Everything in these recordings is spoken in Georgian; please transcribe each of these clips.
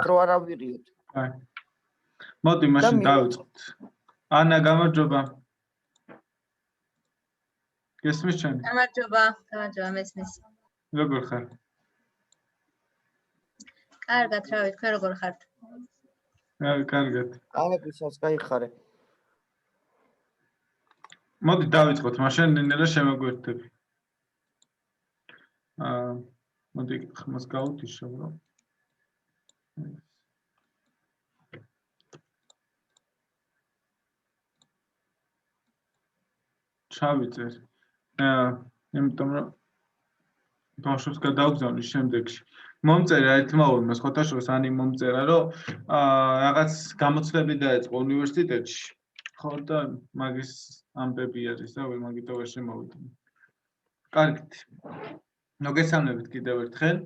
დრო არ ავირიოთ. აი. მოდი მაშინ დავიწყოთ. ანა გამარჯობა. გესმის ჩემი? გამარჯობა, მესმის. როგორ ხარ? კარგად, რავი, თქვენ როგორ ხართ? კარგად. ალეკისაც გაიხარე. მოდი დავიწყოთ, მაშინ ნინელა შემოგვერთები. მოდი ხმას გავუთიშო, რა. ჩავიწერ. იმიტომ რომ ბავშვებს გადავგზავნი შემდეგში. მომწერა ერთმა ორმა სხვათაშორის ანი მომწერა, რომ რაღაც გამოცდები დაეწყო უნივერსიტეტში. ხო და მაგის ამბები არის და ვერ მაგითო ვერ შემოვიდნენ. კარგით. მოგესალმებით კიდევ ერთხელ.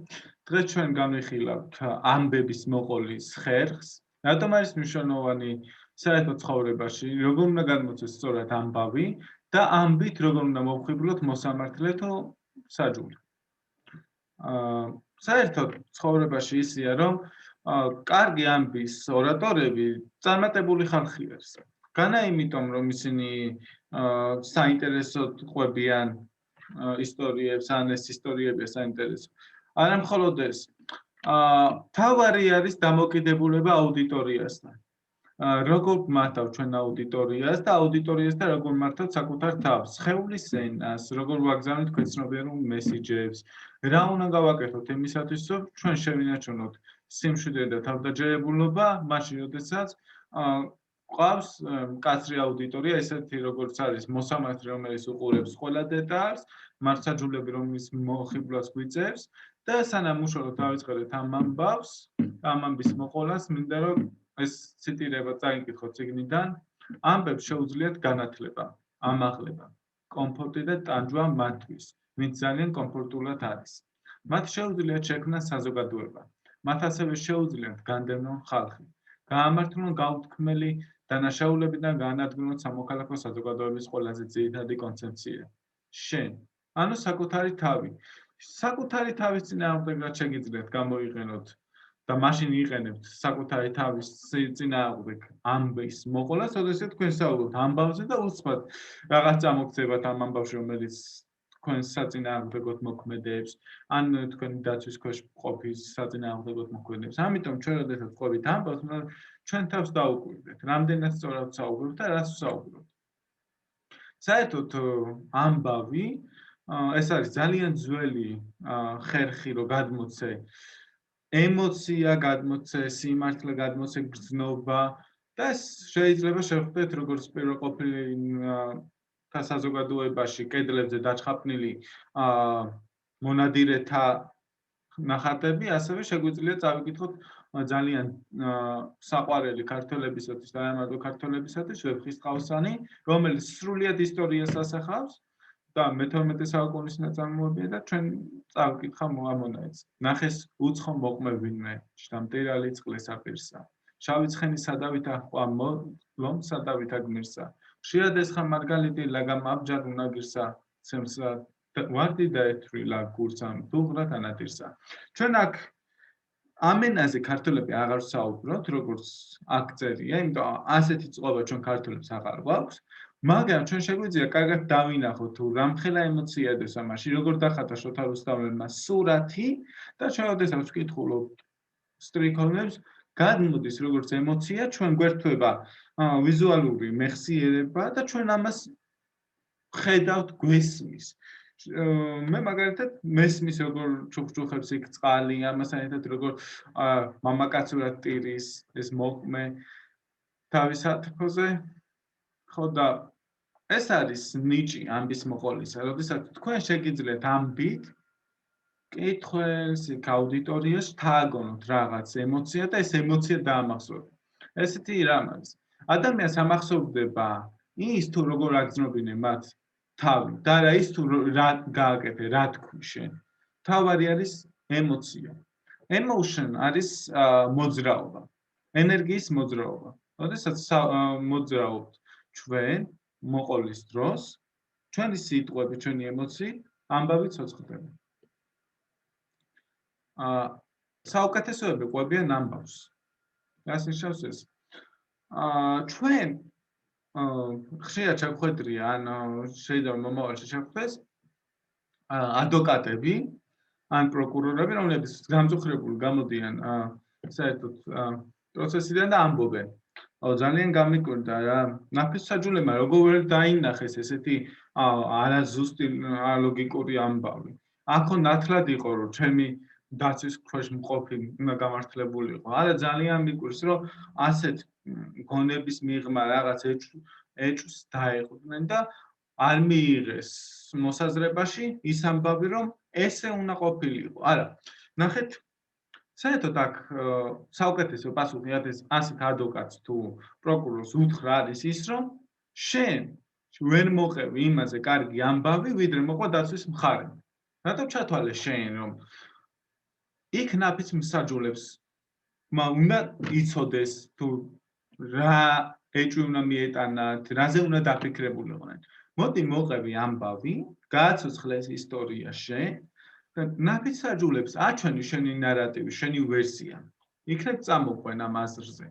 დღეს ჩვენ განვიხილავთ ამბების მოყოლის ხერხს. რატომ არის მნიშვნელოვანი საერთო ცხოვრებაში, როგორ უნდა გადმოცეს სწორად ამბავი და ამბით როგორ უნდა მოვხიბლოთ მოსამართლე თუ საჯული. საერთოდ ცხოვრებაში ისია, რომ კარგი ამბის ორატორები წარმატებული ხალხი არის. განა იმიტომ, რომ ისინი საინტერესოდ ყვებიან ისტორიებს, ან ეს ისტორიებია საინტერესო. არა მხოლოდ ეს. თავარი არის დამოკიდებულება აუდიტორიასთან. როგორ მართავ ჩვენ აუდიტორიას და აუდიტორიასთან როგორ მართავ საკუთარ თავს, სხეულის ენას, როგორ ვაგზავნით თქვენ ცნობიერულ მესიჯებს, რა უნდა გავაკეთოთ იმისათვის, რომ ჩვენ შევინარჩუნოთ სიმშვიდე და თავდაჯერებულობა, მაშინ, როდესაც ყავს მკაცრი აუდიტორია, ესეთი როგორც არის მოსამართლე, რომელიც უყურებს ყველა დეტალს, მართლმსაჯულები, რომლის მოხიბლას გვიწევს და სანამ უშუალოდ დავიწყებთ ამ ამბავს, ამ ამბის მოყოლას, მინდა რომ ეს ციტირება წაიკითხოთ წიგნიდან, ამბებს შეუძლიათ განათლება, ამაღლება, კომფორტი და ტანჯვა მათთვის, ვინც ძალიან კომფორტულად არის. მათ შეუძლიათ შექმნან საზოგადოება, მათ ასევე შეუძლიათ განდევნონ ხალხი, გაამართლონ გაუთქმელი დანაშაულებიდან გაანადგურონ სამოქალაქო საზოგადოების ყველაზე ძირითადი კონცეფცია. შენ, ანუ საკუთარი თავი. საკუთარი თავის წინააღმდეგ შეგიძლიათ გამოიყენოთ და მაშინ იყენებთ საკუთარი თავის წინააღმდეგ ამბის მოყოლას, როდესაც თქვენ საუბრობთ ამბავზე და უცბად რაღაც წამოგწევათ ამ ამბავში, რომელიც თქვენ საწინააღმდეგოდ მოქმედებს, ან თქვენი დაცვის ქვეშ ყოფის საწინააღმდეგოდ მოქმედებს. ამიტომ ჩვენ როდესაც ყვებით ამბავს, ჩვენ თავს დაუკვირდეთ, რამდენად სწორად საუბრობთ და რას საუბრობთ. საერთოდ ამბავი ეს არის ძალიან ძველი ხერხი, რომ გადმოცე ემოცია, გადმოცე სიმართლე, გადმოცე გრძნობა და ეს შეიძლება შევხვდეთ როგორც პირყოფილი საზოგადოებაში კედლებზე დაჩხაპნილი მონადირეთა ნახატები, ასევე შეგვიძლია წავიკითხოთ ძალიან საყვარელი ქართველებისათვის და არა მარტო ქართველებისათვის ვეფხისტყაოსანი, რომელიც სრულიად ისტორიას ასახავს და მე-12 საუკუნის ნაწარმოებია და ჩვენ წავკითხა ამონაიც. ნახეს უცხო მოყმე ვინმე, შთამტირალი წყლესა პირსა. შავი ცხენი სადავით აჰყვა ლომ სადავით აგმირსა. ხშირად ესხა მარგალიტი ლაგამ აბჯარ უნაგირსა, ცემსა ვარდი დაეთრილა გურსამ დუღრად ანადირსა. ჩვენ აქ ამენაზე ქართველები აღარ საუბრობთ, როგორც აქ წერია, იმიტომ ასეთი წყობა ჩვენ ქართველებს აღარ გვაქვს. მაგრამ ჩვენ შეგვიძლია კარგად დავინახოთ თუ რამხელა ემოცია ედეს ამაში, როგორ დახატა შოთა რუსთაველმა სურათი და ჩვენ როდესაც ვკითხულობთ სტრიქონებს, გადმოდის როგორც ემოცია, ჩვენ გვერდება ვიზუალური მეხსიერება და ჩვენ ამას ხედავთ გვესმის. მე მაგალითად მესმის როგორ ჩუქჩუხებს იქ წყალი, ამასთან ერთად როგორ მამაკაცურად ტირის ეს მოყმე თავის ათქოზე. ხო და ეს არის ნიჭი ამბის მოყოლისა, როდესაც თქვენ შეგიძლიათ ამბით კითხვას, აუდიტორიას თააგონოთ რაღაც ემოცია და ეს ემოცია დაამახსოვროთ. ესეთი რამ არის. ადამიანს ამახსოვრდება ის თუ როგორ აგრძნობინე მათ თავი და რა ის თუ რა გააკეთე, რა თქვი შენ. თავარი არის ემოცია. Emotion არის მოძრაობა, ენერგიის მოძრაობა. როდესაც მოძრაობთ ჩვენ მოყოლის დროს, ჩვენი სიტყვები, ჩვენი ემოციები ამბავი ცოცხლდება. საუკეთესოები ყვებიან ამბავს. რას ნიშნავს ეს? ჩვენ ხშირად შევხვედრია, ან შეიძლება მომავალში შევხვდეს ადვოკატები, ან პროკურორები, რომლებიც გამწუხრებული გამოდიან საერთოდ პროცესიდან და ამბობენ. ძალიან გამიკვირდა რა, ნაფისსაჯულებმა როგორ დაინახეს ესეთი არაზუსტი ლოგიკური ამბავი. აქო ნათლად იყო, რომ ჩემი დაცვის ქვეშ მყოფი უნდა გამართლებულიყო. არა ძალიან მიკვირს, რომ ასეთ გონების მიღმა რაღაც ეჭვს დაეყრდნენ და არ მიიღეს მოსაზრებაში ის ამბავი, რომ ესე უნდა ყოფილიყო. არა, ნახეთ, საერთოდ აქ საუკეთესო პასუხი ასეთ ადვოკატს თუ პროკურორს უთხრა არის ის, რომ შენ ვერ მოყევი იმაზე კარგი ამბავი, ვიდრე მოყვა დაცვის მხარე. რატომ ჩათვალე შენ, რომ იქ ნაფიც მსაჯულებს უნდა იცოდეს თუ რა ეჭვი უნდა მიეტანათ, რაზე უნდა დაფიქრებულიყვნენ. მოდი მოყევი ამბავი, გააცოცხლე ეს ისტორია შენ და ნაფიც მსაჯულებს აჩვენი შენი ნარატივი, შენი ვერსია. იქნებ წამოყვენ ამ აზრზე.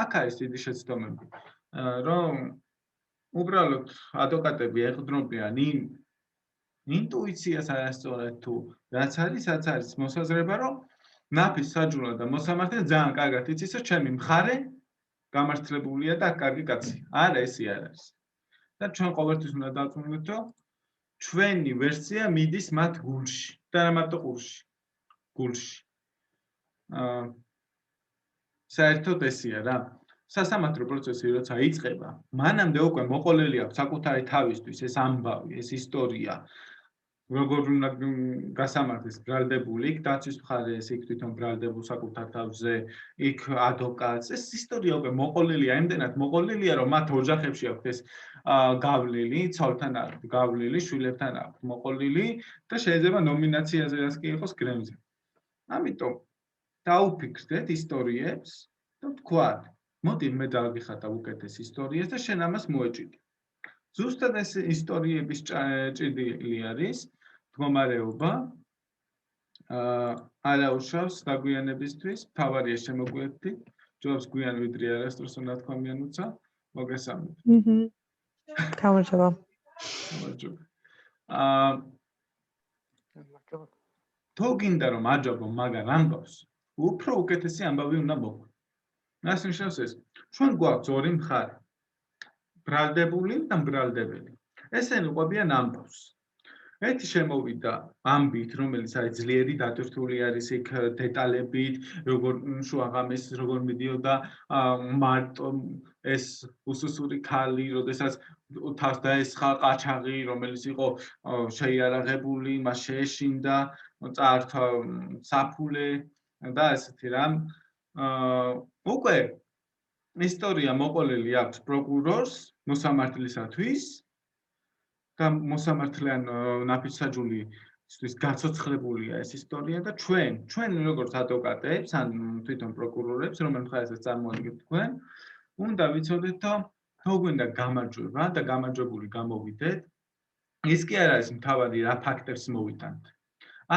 აქ არის დიდი შეცდომები, რომ უბრალოდ ადვოკატები ეყრდნობიან იმ ინტუიციას არასწორად თუ რაც არის მოსაზრება, რომ ნაფის საჯულა და მოსამართლე ძალიან კარგად იცის, რომ ჩემი მხარე გამართლებულია და კარგი კაცია. არა, ესე არ არის. და ჩვენ ყოველთვის უნდა დავწუნოთ, რომ ჩვენი ვერსია მიდის მათ გულში და არა მარტო გულში. საერთოდ ესეა რა. სასამართლო პროცესი როცა იწყება, მანამდე უკვე მოყოლილი აქვს საკუთარი თავისთვის ეს ამბავი, ეს ისტორია. როგორ უნდა გასამართლეს ბრალდებული, იქ დაცვის მხარე ეს იქ თვითონ ბრალდებულ საკუთარ თავზე, იქ ადვოკატს. ეს ისტორია უკვე მოყოლილია, იმდენად მოყოლილია, რომ მათ ოჯახებში აქვს ეს გავლილი, ცოლთან აქვს გავლილი, შვილებთან აქვს მოყოლილი და შეიძლება ნომინაციაზე რაც კი იყოს გრემზე. ამიტომ დაუფიქრდეთ ისტორიებს და ვთქვათ, მოდი მე დავგიხატავ უკეთეს ისტორიას და შენ ამას მოეჭიდე. ზუსტად ეს ისტორიების ჭიდილი არის მდგომარეობა არაუშავს დაგვიანებისთვის, მთავარია შემოგვიერთდით, ჯობს გვიან ვიდრე არასდროს უნდა თქვამიან უცა, მოგესალმებით. გამარჯობა. თუ გინდა რომ აჯობო მაგარ ამბავს, უფრო უკეთესი ამბავი უნდა მოგვი. რას ნიშნავს ეს? ჩვენ გვაქვს ორი მხარე. ბრალდებული და მბრალდებელი. ესენი ყვებიან ამბავს. ერთი შემოვიდა ამბით, რომელიც არის ძლიერი დატვირთული არის იქ დეტალებით, როგორ შუაღამეს როგორ მიდიოდა მარტო ეს უსუსური ქალი, როდესაც თავს დაესხა ყაჩაღი, რომელიც იყო შეიარაღებული, მას შეეშინდა, წაართვა საფულე და ესეთი რამ. უკვე ისტორია მოყოლილი აქვს პროკურორს მოსამართლისათვის და მოსამართლეან ნაფისსაჯულისთვის გაცოცხლებულია ეს ისტორია და ჩვენ როგორც ადვოკატებს ან თვითონ პროკურორებს, რომელ მხარესაც წარმოადგენთ თქვენ, უნდა ვიცოდეთ, რომ თუ გვინდა გამარჯვება და გამარჯვებული გამოვიდეთ, ის კი არ არის მთავარი რა ფაქტებს მოვიტანთ.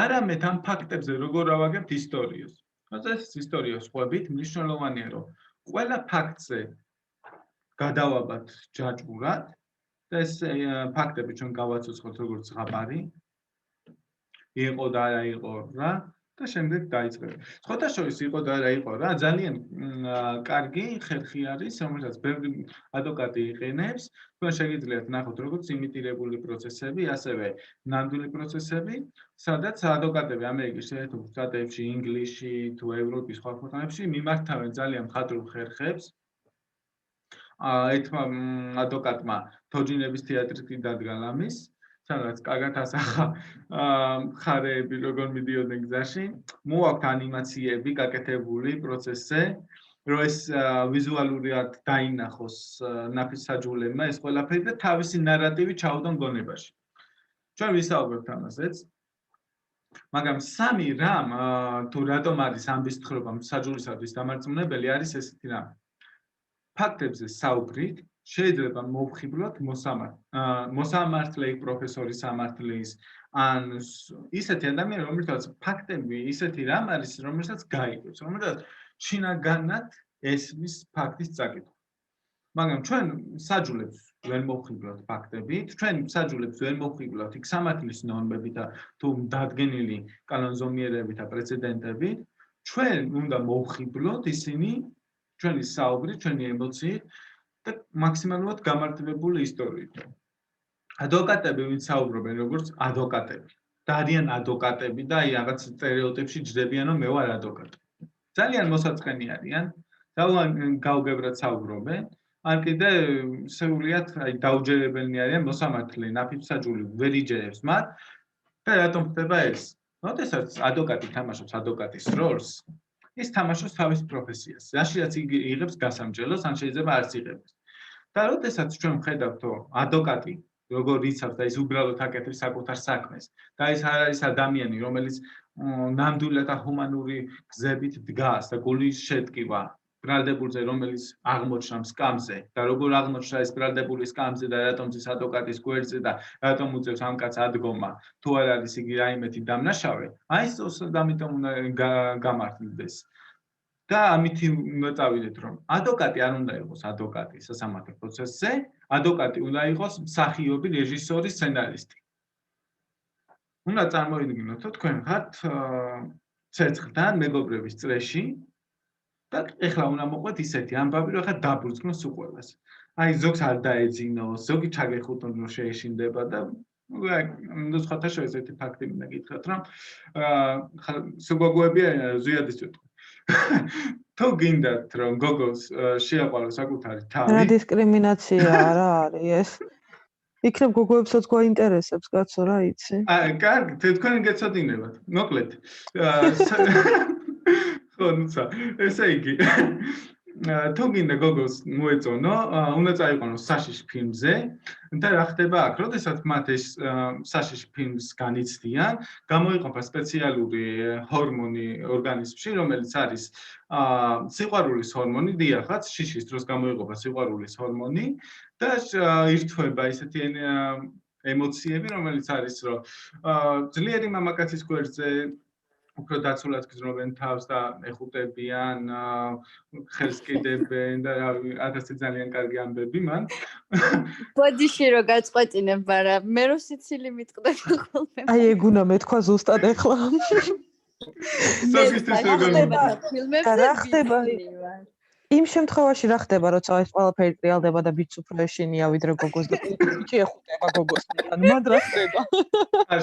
არამედ ამ ფაქტებზე როგორ ავაგებთ ისტორიას. ეს ისტორიას ყვებით, მნიშვნელოვანია, რომ ყველა ფაქტზე გადავაბათ ჯაჭვურად და ეს ფაქტები ჩვენ გავაცოცხლოთ როგორც ზღაპარი, იყო და არა იყო რა და შემდეგ დაიწყება. სხვათაშორის იყო და არა იყო რა, ძალიან კარგი ხერხი არის, რომელსაც ბევრი ადვოკატი იყენებს. თქვენ შეგიძლიათ ნახოთ როგორც იმიტირებული პროცესები, ასევე ნამდვილი პროცესები, სადაც ადვოკატები ამერიკის შეერთებულ შტატებში, ინგლისში თუ ევროპის სხვა ქვეყნებში მიმართავენ ძალიან მხატვრულ ხერხებს. ერთმა ადვოკატმა თოჯინების თეატრში დადგა ლამის, სადაც კარგად ასახა მხარეები როგორ მიდიოდნენ გზაში, მოაქვთ ანიმაციები გაკეთებული პროცესზე, რომ ეს ვიზუალურად დაინახოს ნაფისსაჯულებმა ეს ყველაფერი და თავისი ნარატივი ჩაუდონ გონებაში. ჩვენ ვისაუბრებთ ამაზეც. მაგრამ სამი რამ თუ რატომ არის ამბის თხრობა მსაჯულისათვის დამარწმუნებელი არის ესეთი რამ. ფაქტებზე საუბრით შეიძლება მოვხიბლოთ მოსამართლე, პროფესორი სამართლის, ან ისეთი ადამიანი, რომელსაც ფაქტები ისეთი რამ არის, რომელსაც გაიგებს, რომელსაც შინაგანად ესმის ფაქტის წაკითხვა. მაგრამ ჩვენ საჯულებს ვერ მოვხიბლავთ ფაქტებით, ჩვენ საჯულებს ვერ მოვხიბლავთ იქ სამართლის ნორმებით და თუ დადგენილი კანონზომიერებით და პრეცედენტებით, ჩვენ უნდა მოვხიბლოთ ისინი ჩვენი საუბრით, ჩვენი ემოციით და მაქსიმალურად გამარტივებული ისტორიით. ადვოკატები ვინც საუბრობენ როგორც ადვოკატები და არიან ადვოკატები და აი რაღაც სტერეოტიპში ჯდებიან რომ მე ვარ ადვოკატი. ძალიან მოსაწყენი არიან, ძალიან გაუგებრად საუბრობენ, ან კიდე სეულიათ აი დაუჯერებელნი არიან მოსამართლე, ნაფიცსაჯული ვერ იჯერებს მათ და რატომ ხდება ეს? როდესაც ადვოკატი თამაშობს ადვოკატის როლს, ის თამაშობს თავის პროფესიას. რაშიაც იგი იღებს გასამჯელოს, ან შეიძლება არც იღებს. და როდესაც ჩვენ ვხედავთ, რომ ადვოკატი როგორ იცავს და ის უბრალოდ აკეთებს საკუთარ საქმეს და ის არ არის ადამიანი, რომელიც ნამდვილად და ჰუმანური გზებით დგას და გულის შეტკივა ბრალდებულზე, რომელიც აღმოჩნდა სკამზე და როგორ აღმოჩნდა ეს ბრალდებული სკამზე და რატომ ის ადვოკატის გვერდზე და რატომ უწევს ამ კაცს ადგომა, თუ არ არის იგი რაიმეთი დამნაშავე, აი სწორედ ამიტომ უნდა გამართლდეს. და ამითი უნდა წავიდეთ, რომ ადვოკატი არ უნდა იყოს ადვოკატი სასამართლო პროცესზე, ადვოკატი უნდა იყოს მსახიობი, რეჟისორი, სცენარისტი. უნდა წარმოიდგინოთ, რომ თქვენ ხართ ცეცხლთან მეგობრების წრეში და ეხლა უნდა მოყვეთ ისეთი ამბავი, რომ ხა დაბრუნოს უყურებას. აი ზოგს არ დაეძინოს, ზოგი ჩაგეხუტონ რომ შეეშინდება და ნუ სხვათა შორის ერთი ფაქტი მინდა გითხრათ, რომ სუგოგოები ზიადის წუთი. თუ გინდათ რომ გოგოს შეაყვალოს საკუთარი თავი. რა დისკრიმინაცია არა არის ეს? იქნებ გოგოებსაც გვაინტერესებს, კაცო, რა იცი? კარგი, თქვენ გეცოდინებათ. მოკლედ. ხო, ნუცა. ესე იგი, თუ გინდა გოგოს მოეწონო, უნდა წაიყვანოს საშიში ფილმზე და რა ხდება აქ? როდესაც მათ ეს საშიში ფილმს განიცდიან, გამოიყოფა სპეციალური ჰორმონი ორგანიზმში, რომელიც არის სიყვარულის ჰორმონი, დიახაც, შიშის დროს გამოიყოფა სიყვარულის ჰორმონი და ირთვება ისეთი ემოციები, რომელიც არის, რომ ძლიერი მამაკაცის გვერდზე უფრო დაცულად გრძნობენ თავს და ეხუტებიან, ხელს კიდებენ და ათასი ძალიან კარგი ამბები მან. ბოდიში რო გაწყვეტინებ, მაგრამ მე რო სიცილი მიტყდება ხოლმე. აი ეგ უნდა მეთქვა ზუსტად ეხლა. სოფისტის ფილმებზე რა ხდება? იმ შემთხვევაში რა ხდება, როცა ეს ყველაფერი ტრიალდება და ბიჭს უფრო ეშინია ვიდრე გოგოს და ბიჭი ეხუტება გოგოს. მან რა ხდება?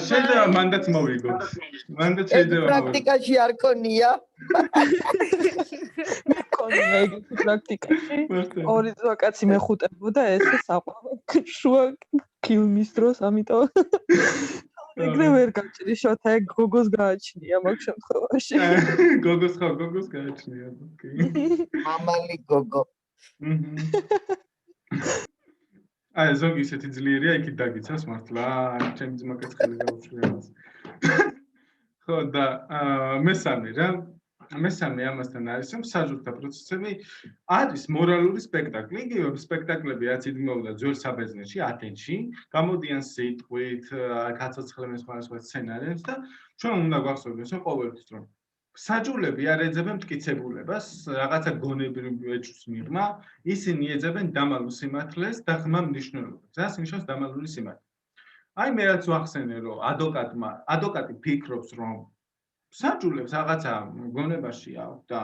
შეიძლება მანდაც მოვიგო. მანდაც შეიძლება პრაქტიკაში არ ქონია. მეკონია ეგეთი პრაქტიკაში. ორი ზვაკაცი მეხუტებოდა ესე საყვარელ შუა ფილმის დროს, ამიტომ ეგრე ვერ გაჭრი შოთა ეგ გოგოს გააჩნია მაგ შემთხვევაში. გოგოს გააჩნია. მამალი გოგო. აი ზოგი ისეთი ძლიერია, იქით დაგიცავს მართლა, ჩემი ძმაკაც ხელი გაუჩვია. ხო და მესამე ამასთან არის, რომ საჯულთა პროცესები არის მორალური სპექტაკლი. იგივე სპექტაკლები რაც იდგმებოდა ძველ საბერძნეთში, ათენში, გამოდიან სიტყვით, გაცოცხლებენ სხვადასხვა სცენარებს და ჩვენ უნდა გვახსოვდეს, რომ ყოველთვის რომ საჯულები არ ეძებენ მტკიცებულებას, რაღაცა გონებრივ ეჭვს მიღმა, ისინი ეძებენ დამალულ სიმართლეს და ღრმა მნიშვნელობას. რას ნიშნავს დამალული სიმართლე? აი მე რაც ვახსენე, რომ ადვოკატი ფიქრობს, რომ საჯულებს რაღაცა გონებაში აქვს და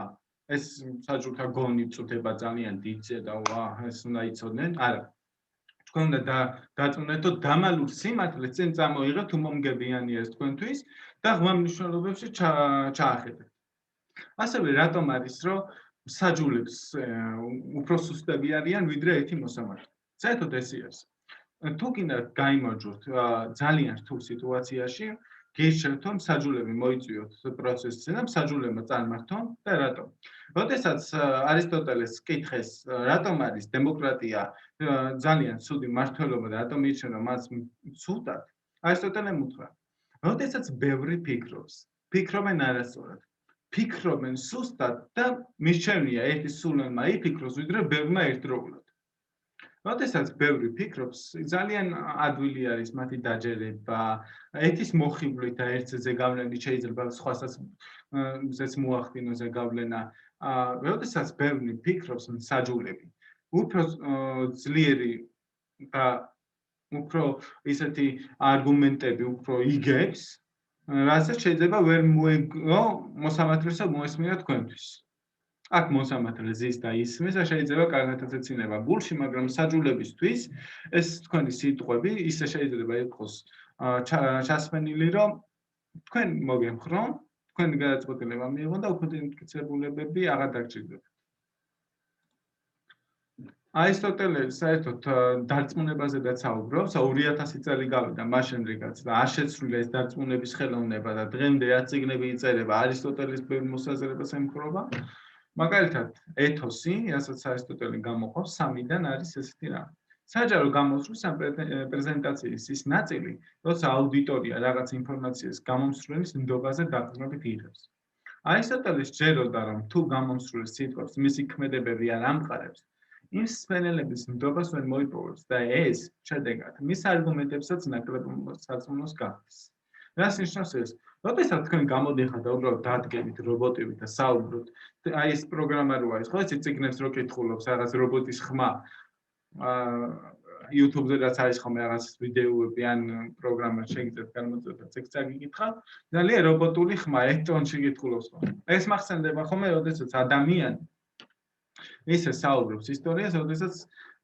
ეს საჯულთა გონი წუთება ძალიან დიდზე და ეს უნდა იცოდნენ. არა. თქვენ უნდა დაწუნდეთ, რომ დამალულ სიმართლეს წინ წამოიღეთ, თუ მომგებიანია ეს თქვენთვის და ღრმა მნიშვნელობებში ჩაახედეთ. ასევე რატომ არის, რომ საჯულებს უფრო სუსტები არიან ვიდრე ერთი მოსამართლე? საერთოდ ეს არის. თუ გინდა გაიმარჯვოთ ძალიან რთულ სიტუაციაში, გირჩევთ, რომ საჯულები მოიწვიოთ პროცესზე და საჯულებმა წარმართონ და რატომ? როდესაც არისტოტელეს კითხეს, რატომ არის დემოკრატია ძალიან ცუდი მმართველობა და რატომ ირჩევენ მას ცუდად, არისტოტელემ უთხრა, როდესაც ბევრი ფიქრობენ არასწორად, ფიქრობენ სუსტად და მირჩევნია ერთი სულელმა იფიქროს, ვიდრე ბევრმა ერთდროულად. როდესაც ბევრი ფიქრობს, ძალიან ადვილი არის მათი დაჯერება, ერთის მოხიბვლით და ერთზე ზეგავლენით შეიძლება სხვასაც მოახდინოს ზეგავლენა. როდესაც ბევრი ფიქრობს მსაჯულები, უფრო ძლიერი და უფრო ისეთი არგუმენტები უფრო იგებს, რასაც შეიძლება ვერ მოეგო მოსამართლესო მოესმინა თქვენთვის. აქ მოსამართლე ზის და ისმის და შეიძლება კარგადაც ეცინება გულში, მაგრამ საჯულებისთვის ეს თქვენი სიტყვები ისე შეიძლება იყოს ჩასმენილი, რომ თქვენ მოგემხრონ, თქვენი გადაწყვეტილება მიიღონ და უფლებამტკიცებულებები აღარ დაგჭირდებათ. არისტოტელე საერთოდ დარწმუნებაზედაც საუბრობს, 2000 წელი გავიდა მაშინ რიგაც და არ შეცვლილა ეს დარწმუნების ხელოვნება და დღემდე რაც წიგნები იწერება არისტოტელის ბევრ მოსაზრებას ემხრობა. მაგალითად, ეთოსი, რასაც არისტოტელი გამოყავს, 3-დან არის ესეთი რამ. საჯარო გამოსვლის ამ პრეზენტაციის ის ნაწილი, როცა აუდიტორია რაღაც ინფორმაციას გამომსვლელის ნდობაზე დაყრდნობით იღებს. არისტოტელი სჯეროდა, რომ თუ გამომსვლელ სიტყვებს მისი ქმედებები არ ამყარებს, იმ სვენელების ნდობას ვერ მოიპოვებს და ეს შედეგად მის არგუმენტებსაც ნაკლებ სარწმუნოს გახდის. რას ნიშნავს ეს? როდესაც თქვენ გამოდიხართ და უბრალოდ დადგებით რობოტებით და საუბრობთ, აი ეს პროგრამა რო არის, ხო, ეს წიგნებს რო კითხულობს, რაღაც რობოტის ხმა, YouTube-ზე რაც არის ხოლმე რაღაც ვიდეოები ან პროგრამა შეგიძლიათ გამოწვევთ, ტექსტს აგიკითხავთ, ძალიან რობოტული ხმა ერთ ტონში კითხულობს ხოლმე. ეს მახსენდება ხოლმე, როდესაც ადამიანი ისე საუბრობს ისტორიას, როდესაც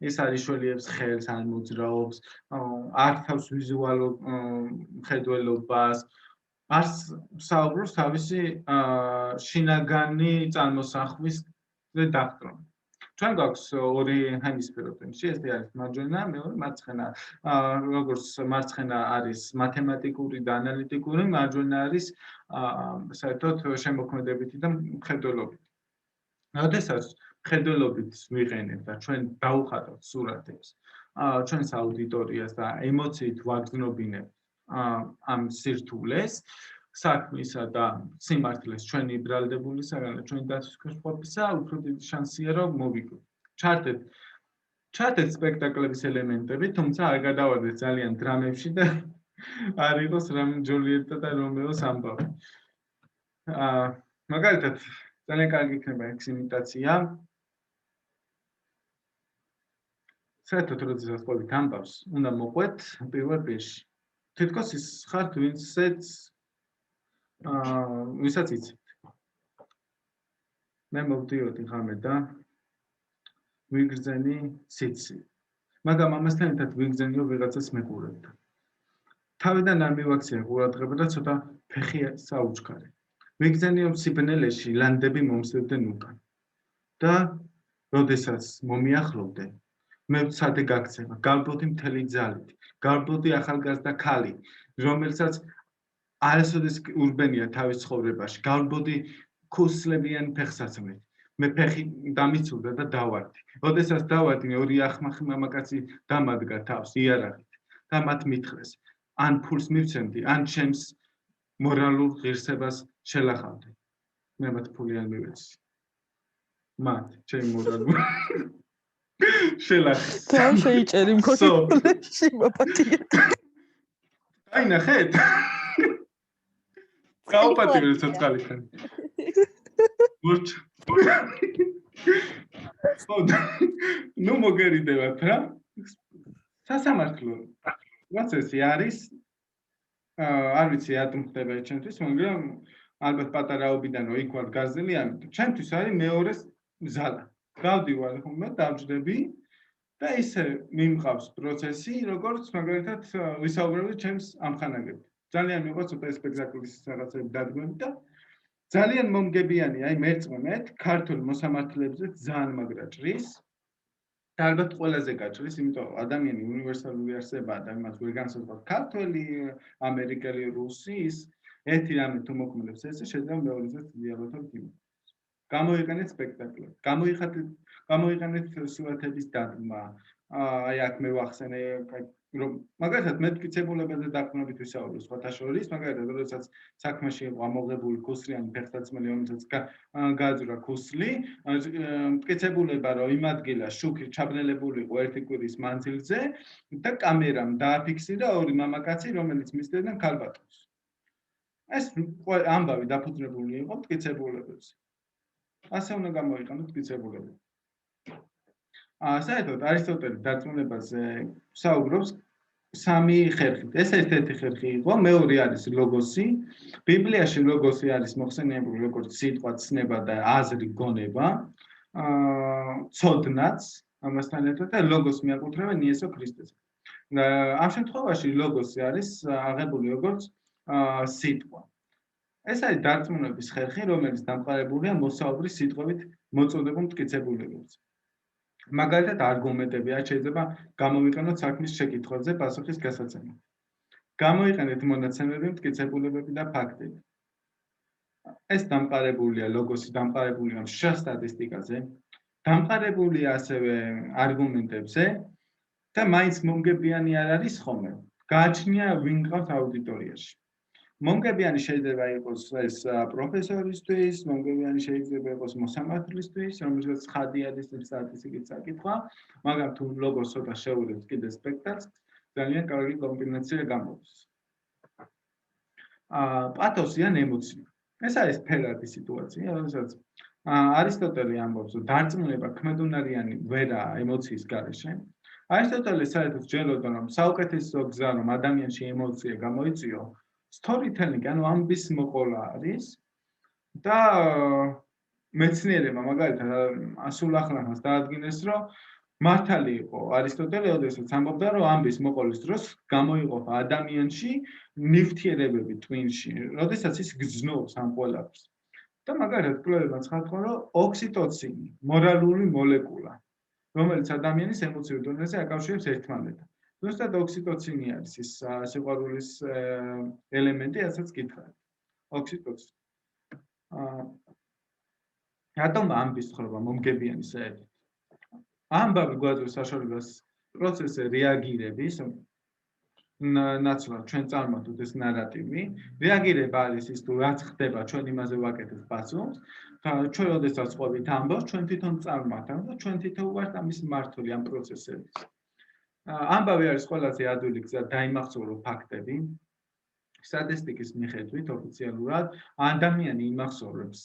ის არ იშველიებს ხელს, არ მოძრაობს, არ თავს ვიზუალურ მხედველობას, არ საუბრობს თავისი შინაგანი წარმოსახვის დახრომით. ჩვენ გვაქვს ორი ჰემისფერო ტემში, ეს არის მარჯვენა, მეორე მარცხენა. როგორც მარცხენა არის მათემატიკური და ანალიტიკური, მარჯვენა არის საერთოდ შემოქმედებითი და მხედველობითი. როდესაც მხედველობით ვიყენებთ და ჩვენ დავუხატავთ სურათებს, ჩვენს აუდიტორიას და ემოციით ვაგრძნობინებთ ამ სირთულეს, საქმისა და სიმართლეს ჩვენი ბრალდებულისაგან და ჩვენი დაცვისქვეშყოფისა, უფრო დიდი შანსია რომ მოვიგოთ. ჩართეთ სპექტაკლების ელემენტები, თუმცა არ გადავარდეთ ძალიან დრამებში და არ იყოს რამე ჯულიეტა და რომეოს ამბავი. მაგალითად, ძალიან კარგი იქნება ეს იმიტაცია. საერთოდ როდესაც ყოველთ ამბავს, უნდა მოყვეთ პირველ პირში. თითქოს ის ხართ ვისაც იცით. მე მოვდიოდი ღამე და ვიგრძენი სიცი. მაგრამ ამასთან ერთად ვიგრძენიო ვიღაცას მეყურებდა. თავიდან არ მივაქცია ყურადღება და ცოტა ფეხი საუჩქარე. ვიგრძენიო სიბნელეში ლანდები მომსევდნენ უკან. და როდესაც მომიახლოვდნენ, მე ვცადე გაქცევა, გავბოდი მთელი ძალით, გავბოდი ახალგაზრდა ქალი, რომელსაც არასოდეს ურბენია თავის ცხოვრებაში, გავბოდი ქუსლებიან ფეხსაცმლით. მე ფეხი დამიცურდა და დავარდი. როდესაც დავარდი, ორი ახმახი მამაკაცი დამადგა თავს იარაღით და მათ მითხრეს, ან ფულს მივცემდი, ან ჩემს მორალურ ღირსებას შელახავდი. მე მათ ფული არ მივეცი. მათ ჩემი მორალურ შელახეს. თან შეიჭერი მქონეში მოპატიეთ. აი ნახეთ. გაუპატიურე ცოცხალიდან. ვორჩ. ნუ მოგერიდევათ რა. სასამართლო. რაც ესე არის არ ვიცი რატომ ხდება ჩემთვის, მაგრამ ალბათ პატარაობიდანო იქ ვარ გაზელი, ამიტომ ჩემთვის არის მეორე ზალა. გავდივარ ხოლმე, დავჯდები და ისე მიმყავს პროცესი, როგორც მაგალითად ვისაუბრებდი ჩემს ამხანაგებს. ძალიან მიყვარს ცოტა სპექტაკლის რაღაცები დადგმები და ძალიან მომგებიანი, აი მერწმუნეთ, ქართულ მოსამართლეებზე ძალიან მაგრა ჭრის. და ალბათ ყველაზე გაჭრის, იმიტომ რომ ადამიანი უნივერსალური არსებაა და იმას ვერ განსაზღვრავს ქართველი, ამერიკელი, რუსი, ის ერთი რამე თუ მოქმედებს ესე შეიძლება მეორესაც დიალოგად იმოს. გამოიყენეთ სპექტაკლები, გამოიყენეთ სურათების დადგმა, აი აქ მე ვახსენე რომ მაგალითად მეთქიცებულებაზე დაყრდნობით ვისაუბრე სხვათა შორის, მაგალითად, როდესაც საქმეში იყო ამოღებული ქუსლიანი ფეხსაცმელი, რომელსაც გააძვრა ქუსლი, მტკიცებულება რომ იმ ადგილას შუქი ჩაბნელებული იყო 1 კვირის მანძილზე და კამერამ დააფიქსირა 2 მამაკაცი, რომელიც მისდევდნენ ქალბატონს. ეს ამბავი დაფუძნებული იყო მტკიცებულებებზე. ასე უნდა გამოიყენოთ მტკიცებულება. საერთოდ არისტოტელი დარწმუნებაზე საუბრობს 3 ხერხით. ეს ერთ-ერთი ხერხი იყო, მეორე არის ლოგოსი. ბიბლიაში ლოგოსი არის მოხსენიებული როგორც სიტყვა, ცნება და აზრი, გონება, ცოდნაც, ამასთან ერთად და ლოგოს მიაკუთვნებენ იესო ქრისტეს. ამ შემთხვევაში ლოგოსი არის აღებული როგორც სიტყვა. ეს არის დარწმუნების ხერხი, რომელიც დამყარებულია მოსაუბრის სიტყვებით მოწოდებულ მტკიცებულებებზე. მაგალითად, არგუმენტები შეიძლება გამოვიყენოთ საქმის შეკითხვებზე პასუხის გასაცემად. გამოიყენეთ მონაცემები, მტკიცებულებები და ფაქტები. ეს დამყარებულია ლოგოსი, დამყარებულია სტატისტიკაზე, დამყარებულია ასევე არგუმენტებზე და მაინც მომგებიანი არ არის ხოლმე. გააჩნია ვინ გყავს აუდიტორიაში. მომგებიანი შეიძლება იყოს ეს პროფესორისთვის, მომგებიანი შეიძლება იყოს მოსამართლისთვის, რომელსაც ხადი არის სტატისტიკის საკითხვა, მაგრამ თუ ლოგოს ცოტა შევულებთ კიდე სპექტაკლს, ძალიან კარგი კომბინაცია გამოდის. პათოსი ან ემოცია. ეს არის ფერადი სიტუაცია, როდესაც არისტოტელი ამბობს, რომ დარწმუნება ქმედუნარიანი ვერაა ემოციის გარეშე. არისტოტელი საერთოდ ჯეროდა, რომ საუკეთესო გზა, რომ ადამიანში ემოცია გამოიწვიო, storytelling, ანუ ამბის მოყოლა არის და მეცნიერებმა მაგალითად სულ ახლახანს დაადგინეს, რომ მართალი იყო არისტოტელე, როდესაც ამბობდა, რომ ამბის მოყოლის დროს გამოიყოფა ადამიანში ნივთიერებები ტვინში, როდესაც ის გრძნობს ამ ყველაფერს. და მაგალითად კვლევებმა ცხადყო, რომ ოქსიტოცინი, მორალური მოლეკულა, რომელიც ადამიანის ემოციურ დონეზე აკავშირებს ერთმანეთთან. ზუსტად ოქსიტოცინი არის ის სიყვარულის ელემენტი, რასაც გითხრათ. ოქსიტოცინი. რატომ ამბის თხრობა მომგებიანი საერთოდ? ამბავი გვაძლევს საშუალებას პროცესზე რეაგირების, ნაცვლად ჩვენ წარმოვიდგინოთ ეს ნარატივი. რეაგირება არის ის, თუ რაც ხდება, ჩვენ იმაზე ვაკეთებთ პასუხს. ჩვენ როდესაც ყვებით ამბავს, ჩვენ თვითონ წარმოვიდგინოთ და ჩვენ თვითონ ვართ ამის მმართველი ამ პროცესების. ამბავი არის ყველაზე ადვილი გზა დაიმახსოვროს ფაქტები. სტატისტიკის მიხედვით ოფიციალურად ადამიანი იმახსოვრებს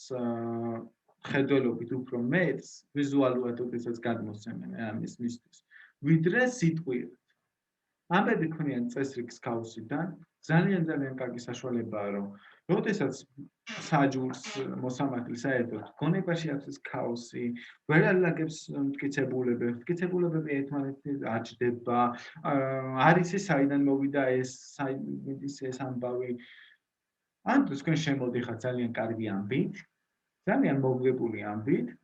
ხედველობით უფრო მეტს ვიზუალურად როდესაც გადმოსცემენ ამის მისთვის, ვიდრე სიტყვით. ამბები ქმნიან წესრიგს ქაოსიდან, ძალიან კარგი საშუალებაა, რომ როდესაც საჯურს მოსამართლე საერთოდ გონებაში აქვს ეს ქაოსი, ვერ ალაგებს მტკიცებულებები ერთმანეთს აჭდება, არის ის საიდან მოვიდა ეს ამბავი. ან თქვენ შემოდიხართ ძალიან კარგი ამბით, ძალიან მოგებული ამბით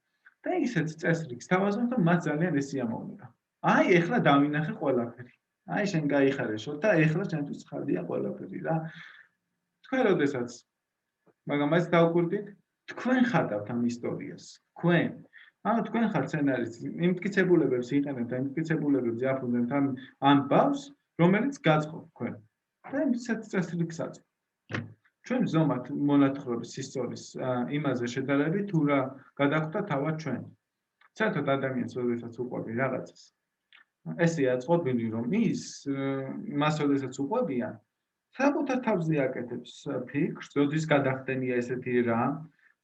და ისეთ წესრიგს თავაზობთ, რომ მათ ძალიან ესიამოვნება. აი, ეხლა დავინახე ყველაფერი. აი, შენ გაიხარე და ეხლა შენთვის ხარდია ყველაფერი რა. თქვენ როდესაც მაგრამ ეს დავკვირდით, თქვენ ხატავთ ამ ისტორიას. ანუ თქვენ ხართ სცენარისტი, იმ მტკიცებულებებს იყენებთ, იმ მტკიცებულებებს აფუძნებთ ამ ამბავს, რომელიც გაწყობთ თქვენ. და ისეთ წესრიგს აწყობთ. ჩვენ ვზომავთ მონათხრობის ისტორიის იმაზე შედარებით, თუ რა გადაგვხდა თავად ჩვენ. საერთოდ ადამიანს როდესაც უყვები რაღაცას. ესე აწყობილი, რომ მას როდესაც უყვებიან, საკუთარ თავზე აკეთებს ფიქრს, როდის გადახდენია ესეთი რამ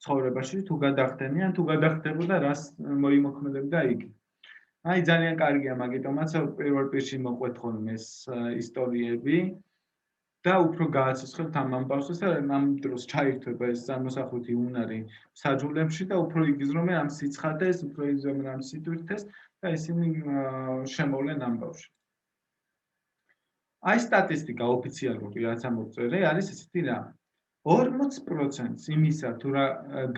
ცხოვრებაში, თუ გადახდენია, თუ გადახდებოდა რას მოიმოქმედებდა იგი. აი ძალიან კარგია მაგიტომაც პირველ პირში მოყვეთ ხოლმე ეს ისტორიები და უფრო გააცოცხლეთ ამ ამბავს და ამ დროს ჩაირთვება ეს წარმოსახვითი უნარი საჯულებში და უფრო იგრძნობენ ამ სიცხადეს, უფრო იგრძნობენ ამ სიტვირთეს და ისინი შემოვლენ ამბავში. აი სტატისტიკა ოფიციალური რაც ამოწერე არის ესეთი რა 40% იმისა თუ რა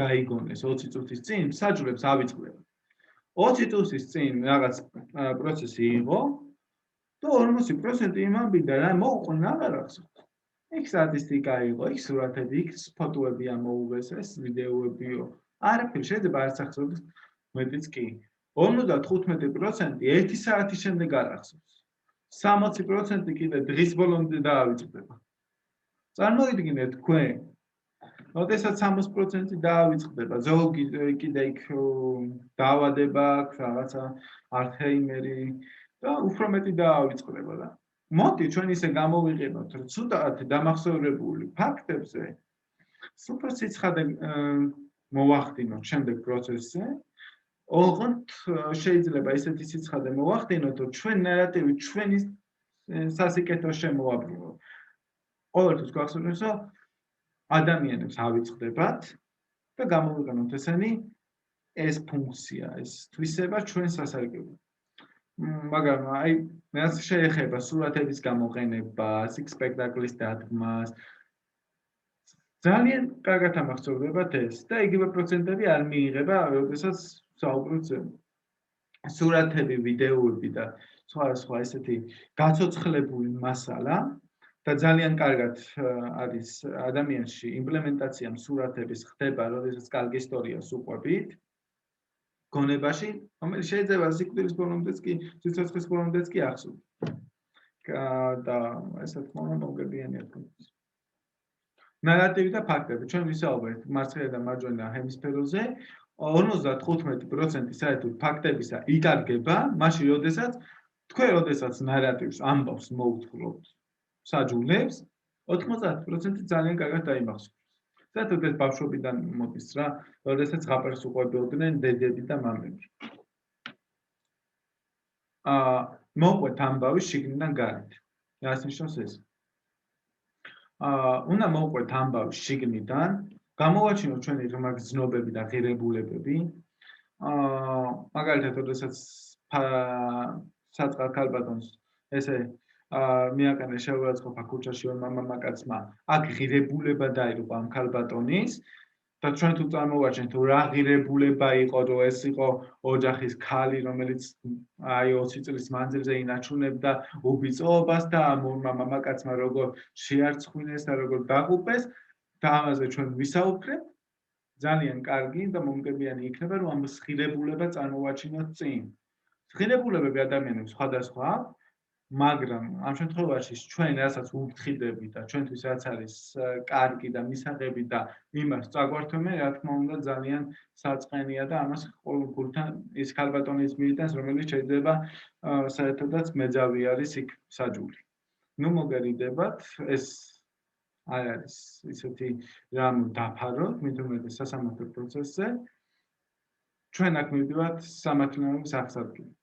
გაიგონეს 20 წუთის წინ საჯულებს ავიწყდება 20 წუთის წინ რაღაც პროცესი იყო და 40% იმამბიდა რა მოუყვნა რაღაცა იქ სტატისტიკა იყო იქ სურათები იქ ფოტოები ამოუვეს ეს ვიდეოებიო არაფერი შეიძლება არ სახსოვდეს მეტიც კი 55% 1 საათის შემდეგ არ ახსოვს. 60% კიდე დღის ბოლომდე დაავიწყდება. წარმოიდგინეთ თქვენ, როდესაც 60% დაავიწყდება, ზოგი კიდე იქ დაავადება აქვს, რაღაცა ალცჰაიმერი და უფრო მეტი დაავიწყდება და მოდი ჩვენ ისე გამოვიყენოთ, რომ ცუდად დამახსოვრებული ფაქტებზე სუპერ სიცხადე მოვახდინოთ შემდეგ პროცესზე. ოღონდ შეიძლება ისეთი სიცხადე მოვახდინოთ, რომ ჩვენ ნარატივი ჩვენი სასიკეთო შემოაბრუნო. ყოველთვის გვახსოვდეს, რომ ადამიანებს ავიწყდებათ და გამოვიყენოთ ესენი ეს ფუნქცია, ეს თვისება ჩვენ სასარგებლოდ. მაგრამ აი მას შეეხება სურათების გამოყენებას, იქ სპექტაკლის დადგმას. ძალიან კარგად ამახსოვრდებათ ეს და იგივე პროცენტები არ მიიღება, როდესაც საუბრობთ სურათები, ვიდეოები და სხვა ესეთი გაცოცხლებული მასალა და ძალიან კარგად არის ადამიანში იმპლემენტაცია სურათების ხდება, როდესაც კარგი ისტორიას უყვებით გონებაში, რომელიც შეიძლება სიკვდილის ბოლომდეც კი, სიცოცხლის ბოლომდეც კი ახსოვდეს. და ესე თქმა უნდა მომგებიანია თქვენთვის. ნარატივი და ფაქტები. ჩვენ ვისაუბრეთ მარცხენა და მარჯვენა ჰემისფეროზე, 55% საერთოდ ფაქტებისა იკარგება, მაშინ როდესაც თქვენ როდესაც ნარატივს ამბავს მოუთხრობთ საჯულებს, 90% ძალიან კარგად დაიმახსოვრს. საერთოდ ეს ბავშვობიდან მოდის რა, როდესაც ღაპერს უყვებოდნენ დედები და მამები. მოყვეთ ამბავი შიგნიდან გარეთ. რას ნიშნავს ეს? უნდა მოყვეთ ამბავი შიგნიდან, გამოვაჩინოთ ჩვენი ღმერთგზნობები და ღირებულებები. მაგალითად, როდესაც საწყალ ქალბატონს ესე მიაყენეს შეურაცხყოფა ქუჩაში მამაკაცმა, აქ ღირებულება დაიღო ამ ქალბატონის და ჩვენ თუ წარმოვაჩენთ რა ღირებულება იყო, რომ ეს იყო ოჯახის ქალი, რომელიც აი 20 წლის მანძილზე ინარჩუნებდა უბიწოებას და მამაკაცმა როგორ შეარცხვინეს და როგორ დაღუპეს და ამაზე ჩვენ ვისაუბრებთ, ძალიან კარგი და მომგებიანი იქნება, რომ ამ ღირებულება წარმოვაჩინოთ წინ. ღირებულებები ადამიანებს სხვადასხვა აქვს, მაგრამ ამ შემთხვევაში ჩვენ რასაც ვუფრთხილდებით და ჩვენთვის რაც არის კარგი და მისაღები და იმას წაგვართვემე, რა თქმა უნდა, ძალიან საწყენია და ამას ყოველ გულთან ის ქალბატონის მიიტანს, რომელიც შეიძლება საერთოდაც მეძავი არის იქ საჯული. ნუ მოგერიდებათ, ეს არ არის ისეთი რამ დაფაროთ, მით უმეტეს სასამართლო პროცესზე. ჩვენ აქ მივდივართ სამართლიანობის აღსარგებლად.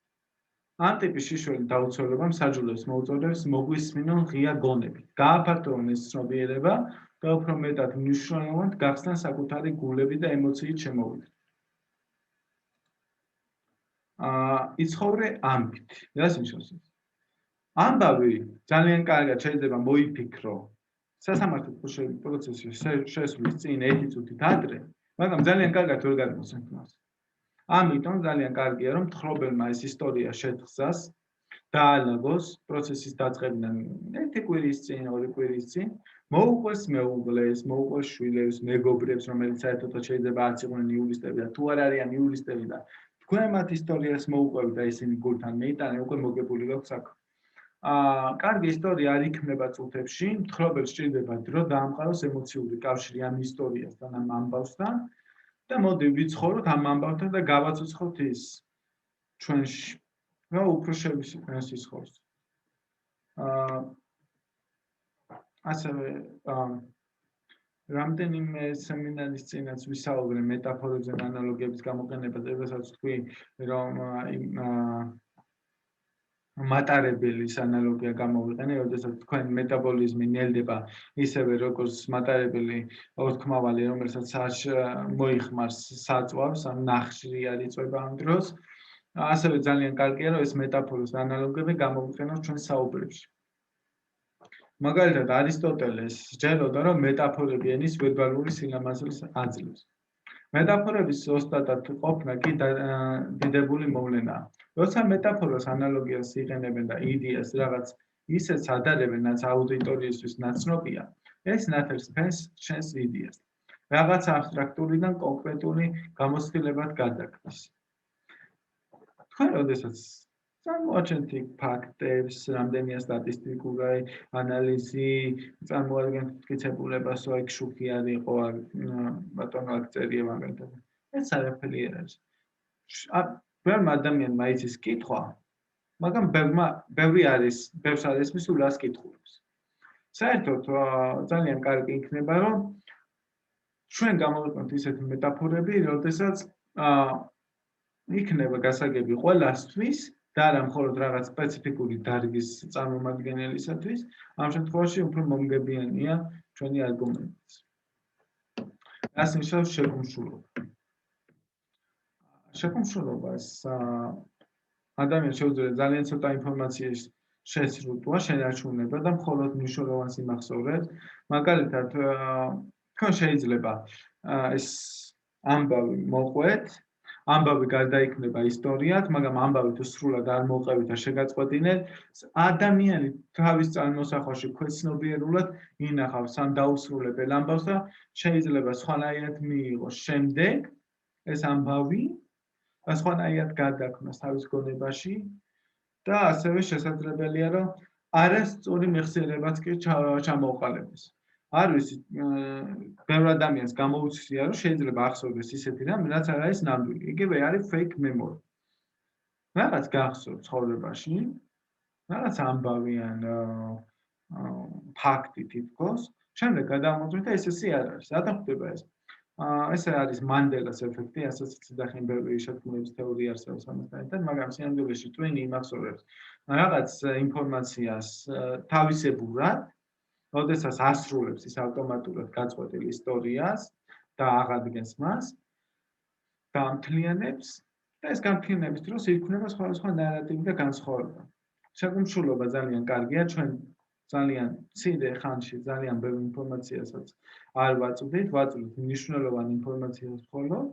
ამ ტიპის შიშველი დაუცველობამ საჯულებს მოუწოდებს მოგვისმინონ ღია გონებით, გააფართოვონ ეს ცნობიერება და უფრო მეტად მნიშვნელოვნად გახსნან საკუთარი გულები და ემოციით შემოვიდნენ. იცხოვრე ამბით. რას ნიშნავს ეს? ამბავი ძალიან კარგად შეიძლება მოიფიქრო სასამართლო პროცესში შესვლის წინ 1 წუთით ადრე, მაგრამ ძალიან კარგად ვერ გადმოსცემთ მას. ამიტომ ძალიან კარგია, რომ მთხრობელმა ეს ისტორია შეთხზას, დაალაგოს პროცესის დაწყებიდან 1 კვირის წინ, 2 კვირის წინ, მოუყვეს მეუღლეს, მოუყვეს შვილებს, მეგობრებს, რომელიც საერთოდ შეიძლება არც იყვნენ იურისტები და თუ არ არიან იურისტები და თქვენ მათ ისტორიას მოუყვებით და ისინი გულთან მეიტანენ, უკვე მოგებული გაქვს აქ. კარგი ისტორია არ იქმნება წუთებში, მთხრობელს სჭირდება დრო დაამყაროს ემოციური კავშირი ამ ისტორიასთან, ამ ამბავსთან. და მოდი ვიცხოვროთ ამ ამბავთან და გავაცოცხლოთ ის ჩვენში, რა უფრო შევისწრებს სიცხოვრს. ასევე რამდენიმე სემინარის წინაც ვისაუბრე მეტაფორებზე და ანალოგიების გამოყენებაზე, როდესაც თქვი, რომ მატარებლის ანალოგია გამოვიყენე, როდესაც თქვენ მეტაბოლიზმი ნელდება ისევე როგორც მატარებელი ორთქმავალი, რომელსაც მოიხმარს საწვავს, ან ნახშირი არ იწვება ამ დროს. ასევე ძალიან კარგია, რომ ეს მეტაფორას და ანალოგიები გამოვიყენოთ ჩვენ საუბრებში. მაგალითად, არისტოტელეს სჯეროდა, რომ მეტაფორები ენის ვერბალური სილამაზეს აძლევს. მეტაფორების ოსტატად ყოფნა კი დიდებული მოვლენაა. როცა მეტაფორას ანალოგიას იყენებენ და იდეას რაღაც ისეც ადარებენ, რაც აუდიტორიისთვის ნაცნობია, ეს ნათელს ფენს ჩვენს იდეას. რაღაც აბსტრაქტულიდან კონკრეტული გამოცდილებად გადაქმნის. თქვენ როდესაც წარმოაჩენთ იქ ფაქტებს, რამდენია სტატისტიკური ანალიზი, წარმოადგენთ მტკიცებულებას, რომ იქ შუქი არ იყო, ბატონო აქ წერია მაგალითად. ეს არაფერი არ არის. ბევრმა ადამიანმა იცის კითხვა, მაგრამ ბევრს არის სულ რას კითხულობს. საერთოდ ძალიან კარგი იქნება, რომ ჩვენ გამოვიყენოთ ისეთი მეტაფორები, როდესაც იქნება გასაგები ყველასთვის და არა მხოლოდ რაღაც სპეციფიკური დარგის წარმომადგენელისათვის, ამ შემთხვევაში უფრო მომგებიანია ჩვენი არგუმენტიც. რას ნიშნავს შეკუმშულობა? შეკუმშულობას ადამიანს შეუძლია ძალიან ცოტა ინფორმაციის შესრულება, შენარჩუნება და მხოლოდ მნიშვნელოვანს იმახსოვრებს. მაგალითად, თქვენ შეიძლება ეს ამბავი მოყვეთ, ამბავი გარდაიქმნება ისტორიად, მაგრამ ამბავი თუ სრულად არ მოყევით და შეგაწყვეტინეთ, ადამიანი თავის წარმოსახვაში ქვეცნობიერულად ინახავს ამ დაუსრულებელ ამბავს და შეიძლება სხვანაირად მიიღოს შემდეგ ეს ამბავი და სხვანაირად გადაქმნას თავის გონებაში და ასევე შესაძლებელია, რომ არასწორი მეხსიერებაც კი ჩამოყალიბდეს. არ ვიცი, ბევრ ადამიანს გამოუცია, რომ შეიძლება ახსოვდეს ისეთი რამ, რაც არ არის ნამდვილი. იგივე არის fake memory. რაღაც გახსოვს ცხოვრებაში, რაღაც ამბავი ან ფაქტი თითქოს, შემდეგ გადამოწმეთ და ესე არ არის. რატომ ხდება ეს? ესე არის მანდელას ეფექტი, ასაც ცდახენ ბევრი შეთქმულების თეორია არსებობს ამასთან ერთად, მაგრამ სინამდვილეში ტვინი იმახსოვრებს რაღაც ინფორმაციას თავისებურად, როდესაც ასრულებს ის ავტომატურად გაწყვეტილ ისტორიას და აღადგენს მას, გამთლიანებს და ეს გამთლიანების დროს იქმნება სხვადასხვა ნარატივი და განსხვავება. შეკუმშულობა ძალიან კარგია, ჩვენ ძალიან მცირე ხანში ძალიან ბევრ ინფორმაციასაც არ ვაწვდით მნიშვნელოვან ინფორმაციას მხოლოდ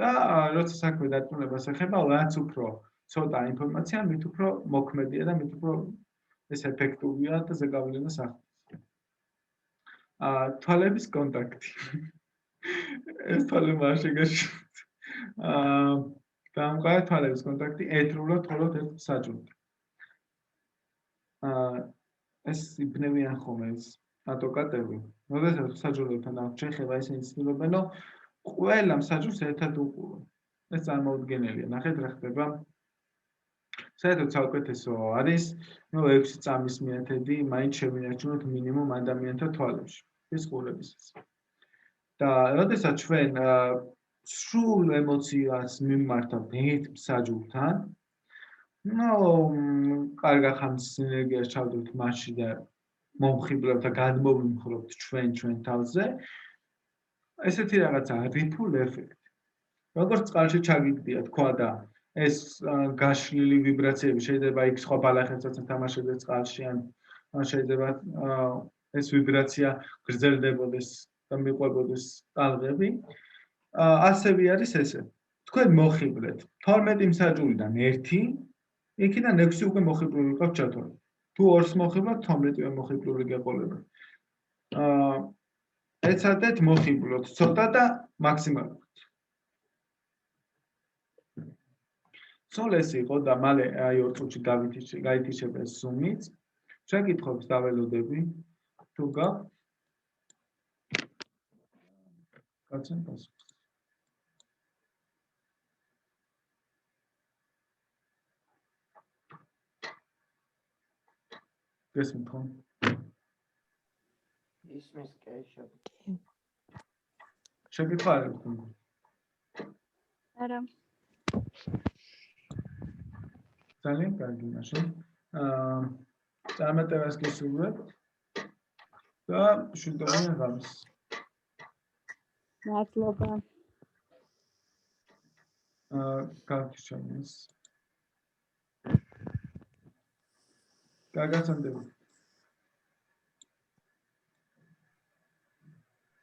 და როცა საქმე დარწმუნებას ეხება, რაც უფრო ცოტა ინფორმაცია, მით უფრო მოქმედია და მით უფრო ეს ეფექტურია და ზეგავლენას ახდენს. თვალების კონტაქტი. ეს თვალები არ შეგაშინოთ. გამყარა თვალების კონტაქტი ეთრულად მხოლოდ ერთ საჯულთან. ეს იბნევიან ხოლმე ეს ადვოკატები, როდესაც საჯულებთან აქვს შეხება, ისინი ცდილობენ, რომ ყველა საჯულს ერთად უყურონ. ეს წარმოუდგენელია. ნახეთ რა ხდება. საერთოდ საუკეთესო არის, 6 წამის მეთოდი, მაინც შევინარჩუნოთ მინიმუმ ადამიანთა თვალებში, ეს ყურებისას. და როდესაც ჩვენ სრულ ემოციას მიმართავთ ერთ საჯულთან, კარგა ხანს ენერგიას ჩავდოთ მასში და მომხიბლებთ და გადმოვიმხრობთ ჩვენ თავზე, ესეთი რაღაცაა ripple effect. როგორც წყალში ჩაგიგდია თქვა და ეს გაშლილი ვიბრაციები შეიძლება იქ სხვა ბალახებსაც ეთამაშებდეს წყალში ან შეიძლება ეს ვიბრაცია გრძელდებოდეს და მიყვებოდეს ტალღები. ასევე არის ესე. თქვენ მოხიბლეთ 12 მსაჯულიდან 1, იქიდან 6 უკვე მოხიბლული ყავთ ჩათვალე. თუ 2-ს მოხიბლოთ, 12-ვე მოხიბლული გეყოლება. ეცადეთ მოხიბლოთ ცოტა და მაქსიმალურად. სულ ეს იყო და მალე აი 2 წუთში გაითიშება ეს Zoom-იც. შეკითხვებს დაველოდები. თუ გაქვთ. კაცენ პასუხს. გესმით ხო? ისმის კეიშა. შეკითხვა არ აქვს თქო. არა. ძალიან კარგი მაშინ. წარმატებას გისურვებთ და მშვიდობიან ღამეს. მადლობა. გაგჩვენეს. გაგაცნობთ.